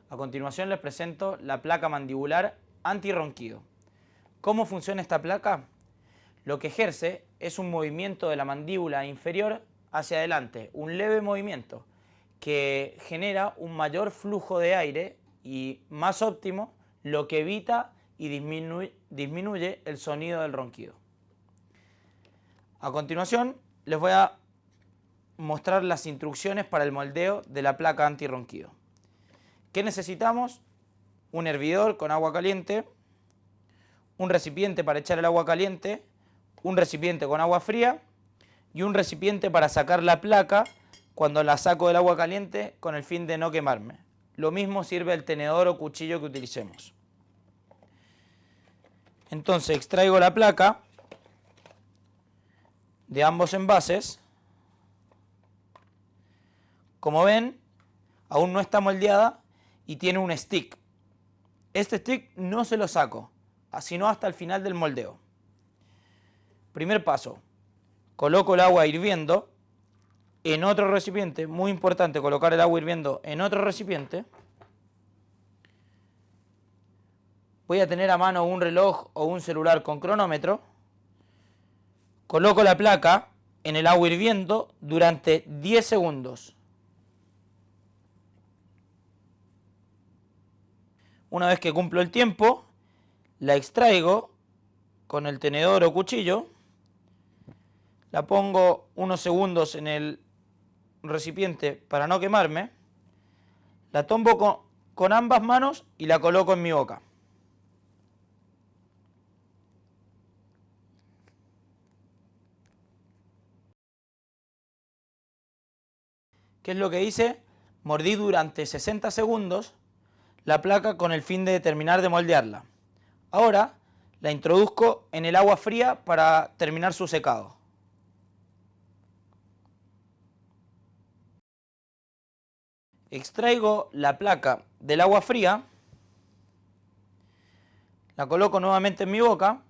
A continuación les presento la placa mandibular antirronquido. ¿Cómo funciona esta placa? Lo que ejerce es un movimiento de la mandíbula inferior hacia adelante, un leve movimiento que genera un mayor flujo de aire y más óptimo, lo que evita y disminuye el sonido del ronquido. A continuación les voy a mostrar las instrucciones para el moldeo de la placa antirronquido. ¿Qué necesitamos? Un hervidor con agua caliente, un recipiente para echar el agua caliente, un recipiente con agua fría y un recipiente para sacar la placa cuando la saco del agua caliente con el fin de no quemarme. Lo mismo sirve el tenedor o cuchillo que utilicemos. Entonces extraigo la placa de ambos envases. Como ven, aún no está moldeada y tiene un stick. Este stick no se lo saco, sino hasta el final del moldeo. Primer paso, coloco el agua hirviendo en otro recipiente. Muy importante colocar el agua hirviendo en otro recipiente. Voy a tener a mano un reloj o un celular con cronómetro. Coloco la placa en el agua hirviendo durante 10 segundos. Una vez que cumplo el tiempo, la extraigo con el tenedor o cuchillo, la pongo unos segundos en el recipiente para no quemarme, la tomo con ambas manos y la coloco en mi boca. ¿Qué es lo que hice? Mordí durante 60 segundos la placa con el fin de terminar de moldearla. Ahora la introduzco en el agua fría para terminar su secado. Extraigo la placa del agua fría, la coloco nuevamente en mi boca,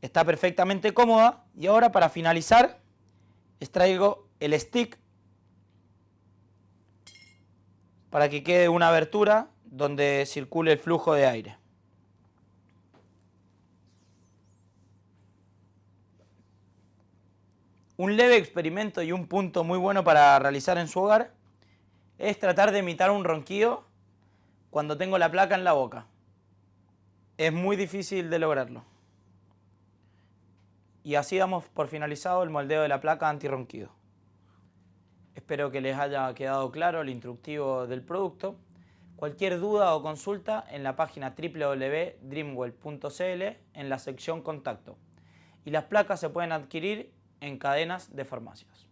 está perfectamente cómoda y ahora para finalizar extraigo el stick para que quede una abertura donde circule el flujo de aire. Un leve experimento y un punto muy bueno para realizar en su hogar es tratar de imitar un ronquido cuando tengo la placa en la boca. Es muy difícil de lograrlo. Y así damos por finalizado el moldeo de la placa antirronquido. Espero que les haya quedado claro el instructivo del producto. Cualquier duda o consulta en la página www.dreamwell.cl en la sección Contacto. Y las placas se pueden adquirir en cadenas de farmacias.